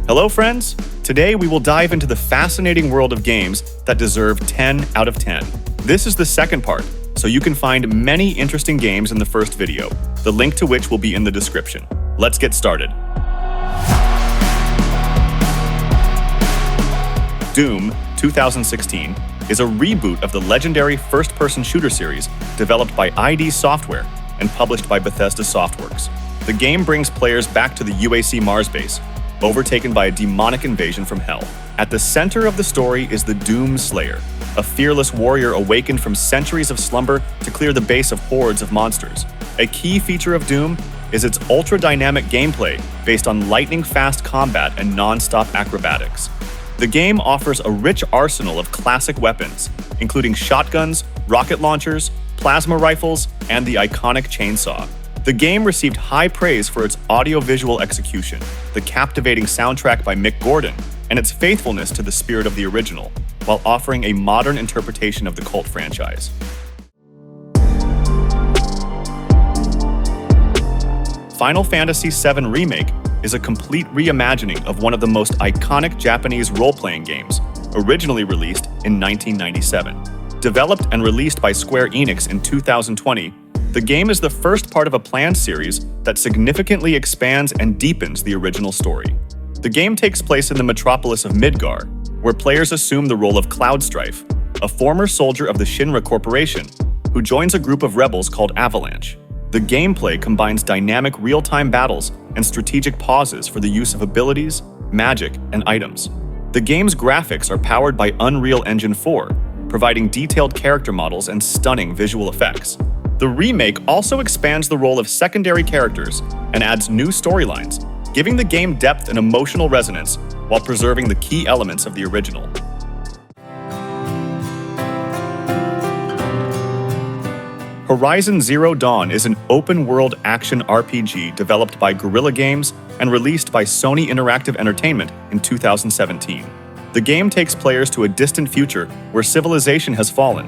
Hello friends! Today we will dive into the fascinating world of games that deserve 10 out of 10. This is the second part, so you can find many interesting games in the first video, the link to which will be in the description. Let's get started. Doom 2016 is a reboot of the legendary first-person shooter series developed by ID Software and published by Bethesda Softworks. The game brings players back to the UAC Mars base, overtaken by a demonic invasion from Hell. At the center of the story is the Doom Slayer, a fearless warrior awakened from centuries of slumber to clear the base of hordes of monsters. A key feature of Doom is its ultra-dynamic gameplay based on lightning-fast combat and non-stop acrobatics. The game offers a rich arsenal of classic weapons, including shotguns, rocket launchers, plasma rifles, and the iconic chainsaw. The game received high praise for its audio-visual execution, the captivating soundtrack by Mick Gordon, and its faithfulness to the spirit of the original, while offering a modern interpretation of the cult franchise. Final Fantasy VII Remake is a complete reimagining of one of the most iconic Japanese role-playing games, originally released in 1997. Developed and released by Square Enix in 2020, the game is the first part of a planned series that significantly expands and deepens the original story. The game takes place in the metropolis of Midgar, where players assume the role of Cloudstrife, a former soldier of the Shinra Corporation, who joins a group of rebels called Avalanche. The gameplay combines dynamic real-time battles and strategic pauses for the use of abilities, magic, and items. The game's graphics are powered by Unreal Engine 4, providing detailed character models and stunning visual effects. The remake also expands the role of secondary characters and adds new storylines, giving the game depth and emotional resonance while preserving the key elements of the original. Horizon Zero Dawn is an open-world action RPG developed by Guerrilla Games and released by Sony Interactive Entertainment in 2017. The game takes players to a distant future where civilization has fallen,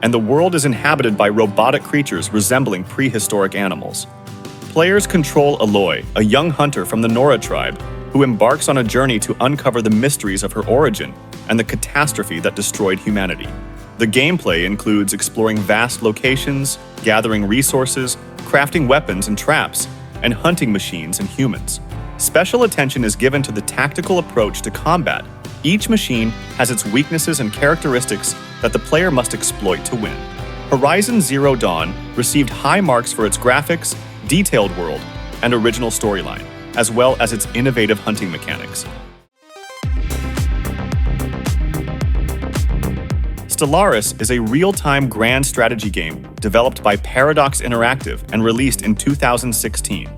and the world is inhabited by robotic creatures resembling prehistoric animals. Players control Aloy, a young hunter from the Nora tribe, who embarks on a journey to uncover the mysteries of her origin and the catastrophe that destroyed humanity. The gameplay includes exploring vast locations, gathering resources, crafting weapons and traps, and hunting machines and humans. Special attention is given to the tactical approach to combat. Each machine has its weaknesses and characteristics that the player must exploit to win. Horizon Zero Dawn received high marks for its graphics, detailed world, and original storyline, as well as its innovative hunting mechanics. Stellaris is a real-time grand strategy game developed by Paradox Interactive and released in 2016.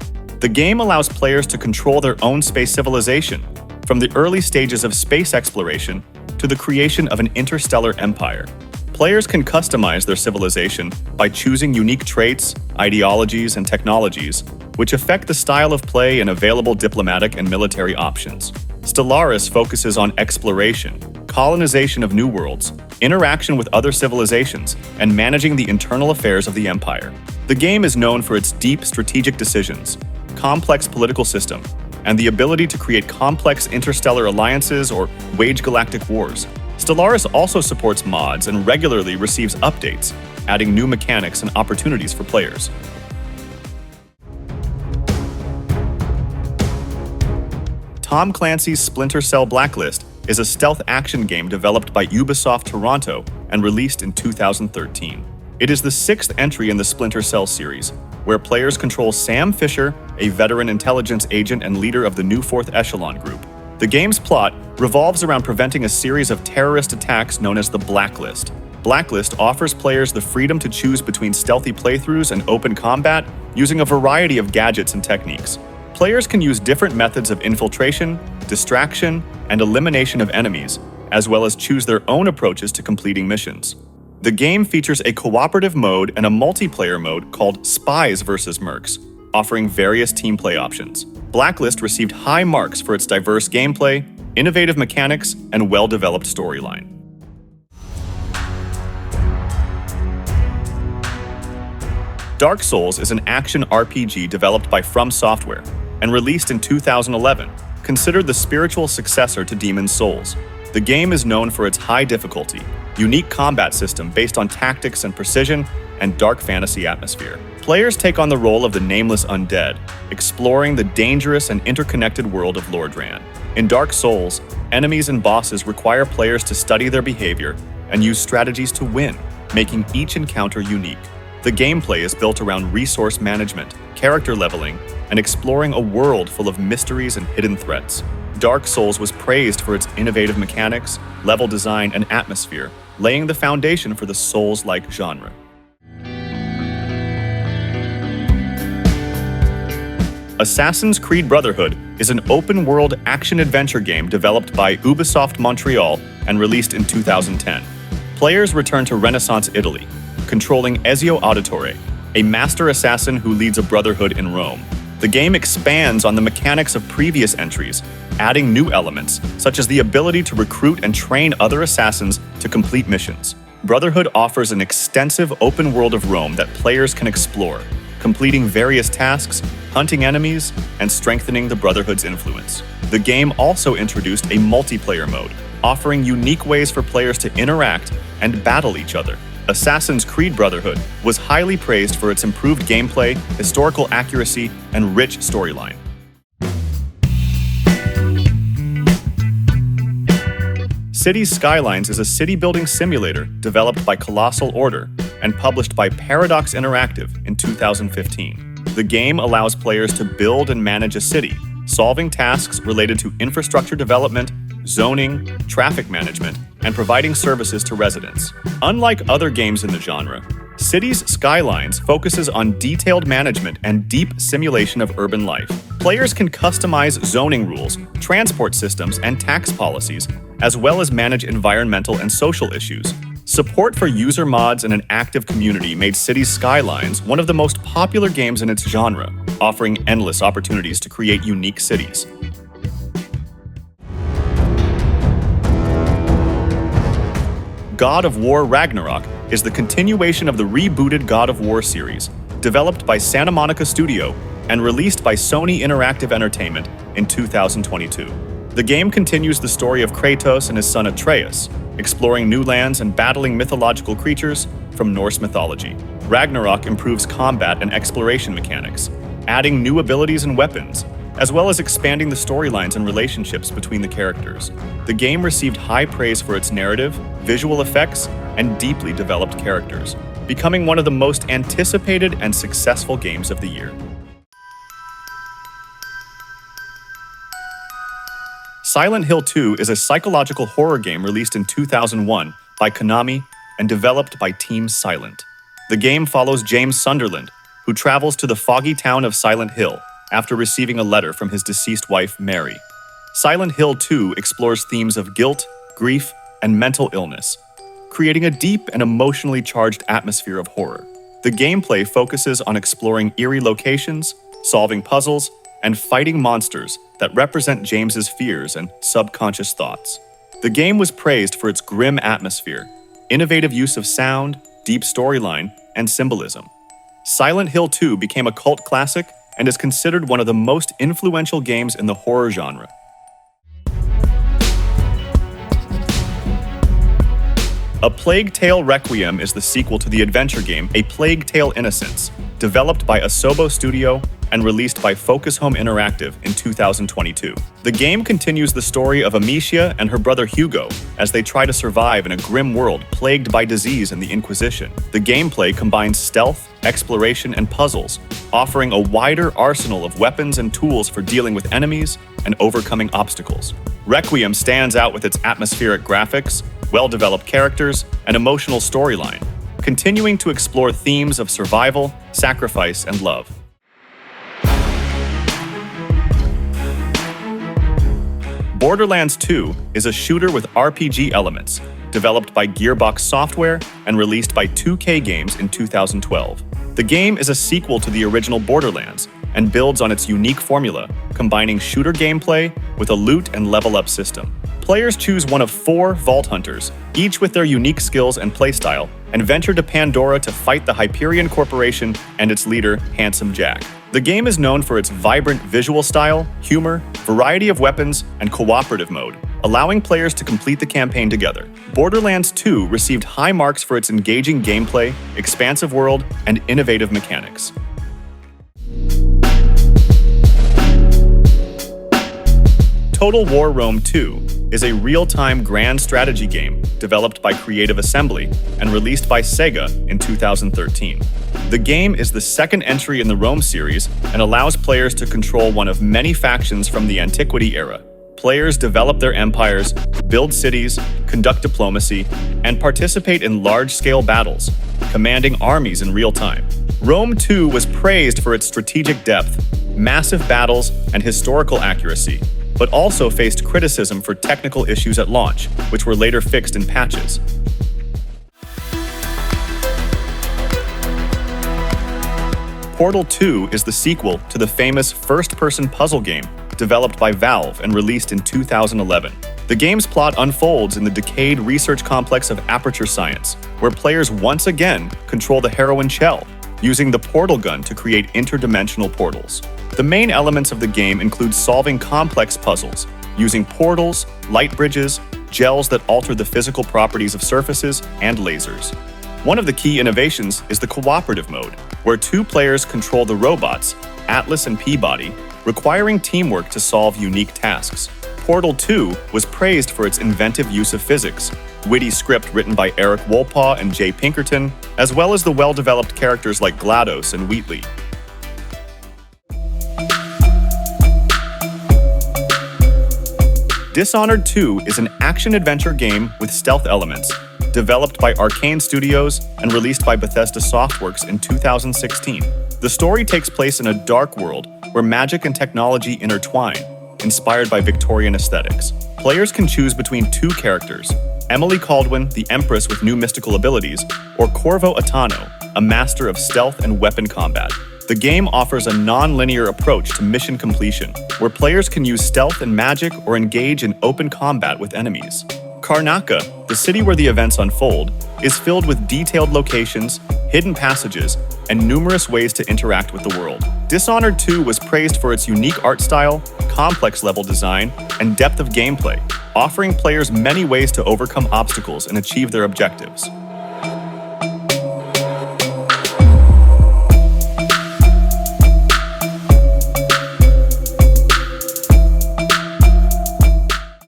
The game allows players to control their own space civilization, from the early stages of space exploration to the creation of an interstellar empire. Players can customize their civilization by choosing unique traits, ideologies, and technologies, which affect the style of play and available diplomatic and military options. Stellaris focuses on exploration, colonization of new worlds, interaction with other civilizations, and managing the internal affairs of the Empire. The game is known for its deep strategic decisions, complex political system, and the ability to create complex interstellar alliances or wage galactic wars. Stellaris also supports mods and regularly receives updates, adding new mechanics and opportunities for players. Tom Clancy's Splinter Cell Blacklist is a stealth action game developed by Ubisoft Toronto and released in 2013. It is the sixth entry in the Splinter Cell series, where players control Sam Fisher, a veteran intelligence agent and leader of the new Fourth Echelon group. The game's plot revolves around preventing a series of terrorist attacks known as the Blacklist. Blacklist offers players the freedom to choose between stealthy playthroughs and open combat using a variety of gadgets and techniques. Players can use different methods of infiltration, distraction, and elimination of enemies, as well as choose their own approaches to completing missions. The game features a cooperative mode and a multiplayer mode called Spies vs. Mercs, offering various team play options. Blacklist received high marks for its diverse gameplay, innovative mechanics, and well-developed storyline. Dark Souls is an action RPG developed by From Software and released in 2011. considered the spiritual successor to Demon's Souls. The game is known for its high difficulty, unique combat system based on tactics and precision, and dark fantasy atmosphere. Players take on the role of the nameless undead, exploring the dangerous and interconnected world of Lordran. In Dark Souls, enemies and bosses require players to study their behavior and use strategies to win, making each encounter unique. The gameplay is built around resource management, character leveling, and exploring a world full of mysteries and hidden threats. Dark Souls was praised for its innovative mechanics, level design, and atmosphere, laying the foundation for the Souls-like genre. Assassin's Creed Brotherhood is an open-world action-adventure game developed by Ubisoft Montreal and released in 2010. Players return to Renaissance Italy, controlling Ezio Auditore, a master assassin who leads a brotherhood in Rome. The game expands on the mechanics of previous entries, adding new elements, such as the ability to recruit and train other assassins to complete missions. Brotherhood offers an extensive open world of Rome that players can explore, completing various tasks, hunting enemies, and strengthening the Brotherhood's influence. The game also introduced a multiplayer mode, offering unique ways for players to interact and battle each other. Assassin's Creed Brotherhood was highly praised for its improved gameplay, historical accuracy, and rich storyline. Cities Skylines is a city-building simulator developed by Colossal Order and published by Paradox Interactive in 2015. The game allows players to build and manage a city, solving tasks related to infrastructure development, zoning, traffic management, and providing services to residents. Unlike other games in the genre, Cities Skylines focuses on detailed management and deep simulation of urban life. Players can customize zoning rules, transport systems, and tax policies, as well as manage environmental and social issues. Support for user mods and an active community made Cities Skylines one of the most popular games in its genre, offering endless opportunities to create unique cities. God of War Ragnarok is the continuation of the rebooted God of War series, developed by Santa Monica Studio and released by Sony Interactive Entertainment in 2022. The game continues the story of Kratos and his son Atreus, exploring new lands and battling mythological creatures from Norse mythology. Ragnarok improves combat and exploration mechanics, adding new abilities and weapons, as well as expanding the storylines and relationships between the characters. The game received high praise for its narrative, visual effects, and deeply developed characters, becoming one of the most anticipated and successful games of the year. Silent Hill 2 is a psychological horror game released in 2001 by Konami and developed by Team Silent. The game follows James Sunderland, who travels to the foggy town of Silent Hill after receiving a letter from his deceased wife, Mary. Silent Hill 2 explores themes of guilt, grief, and mental illness, creating a deep and emotionally charged atmosphere of horror. The gameplay focuses on exploring eerie locations, solving puzzles, and fighting monsters that represent James's fears and subconscious thoughts. The game was praised for its grim atmosphere, innovative use of sound, deep storyline, and symbolism. Silent Hill 2 became a cult classic and is considered one of the most influential games in the horror genre. A Plague Tale Requiem is the sequel to the adventure game A Plague Tale Innocence, developed by Asobo Studio and released by Focus Home Interactive in 2022. The game continues the story of Amicia and her brother Hugo as they try to survive in a grim world plagued by disease and the Inquisition. The gameplay combines stealth, exploration, and puzzles, offering a wider arsenal of weapons and tools for dealing with enemies and overcoming obstacles. Requiem stands out with its atmospheric graphics, well-developed characters, and emotional storyline, continuing to explore themes of survival, sacrifice, and love. Borderlands 2 is a shooter with RPG elements, developed by Gearbox Software and released by 2K Games in 2012. The game is a sequel to the original Borderlands and builds on its unique formula, combining shooter gameplay with a loot and level-up system. Players choose one of 4 Vault Hunters, each with their unique skills and playstyle, and venture to Pandora to fight the Hyperion Corporation and its leader, Handsome Jack. The game is known for its vibrant visual style, humor, variety of weapons, and cooperative mode, allowing players to complete the campaign together. Borderlands 2 received high marks for its engaging gameplay, expansive world, and innovative mechanics. Total War Rome 2 is a real-time grand strategy game developed by Creative Assembly and released by Sega in 2013. The game is the second entry in the Rome series and allows players to control one of many factions from the Antiquity era. Players develop their empires, build cities, conduct diplomacy, and participate in large-scale battles, commanding armies in real time. Rome 2 was praised for its strategic depth, massive battles, and historical accuracy, but also faced criticism for technical issues at launch, which were later fixed in patches. Portal 2 is the sequel to the famous first-person puzzle game developed by Valve and released in 2011. The game's plot unfolds in the decayed research complex of Aperture Science, where players once again control the heroine Chell, using the portal gun to create interdimensional portals. The main elements of the game include solving complex puzzles, using portals, light bridges, gels that alter the physical properties of surfaces, and lasers. One of the key innovations is the cooperative mode, where two players control the robots, Atlas and Peabody, requiring teamwork to solve unique tasks. Portal 2 was praised for its inventive use of physics, witty script written by Eric Wolpaw and Jay Pinkerton, as well as the well-developed characters like GLaDOS and Wheatley. Dishonored 2 is an action-adventure game with stealth elements, developed by Arcane Studios and released by Bethesda Softworks in 2016. The story takes place in a dark world where magic and technology intertwine, inspired by Victorian aesthetics. Players can choose between two characters, Emily Caldwin, the Empress with new mystical abilities, or Corvo Atano, a master of stealth and weapon combat. The game offers a non-linear approach to mission completion, where players can use stealth and magic or engage in open combat with enemies. Karnaca, the city where the events unfold, is filled with detailed locations, hidden passages, and numerous ways to interact with the world. Dishonored 2 was praised for its unique art style, complex level design, and depth of gameplay, offering players many ways to overcome obstacles and achieve their objectives.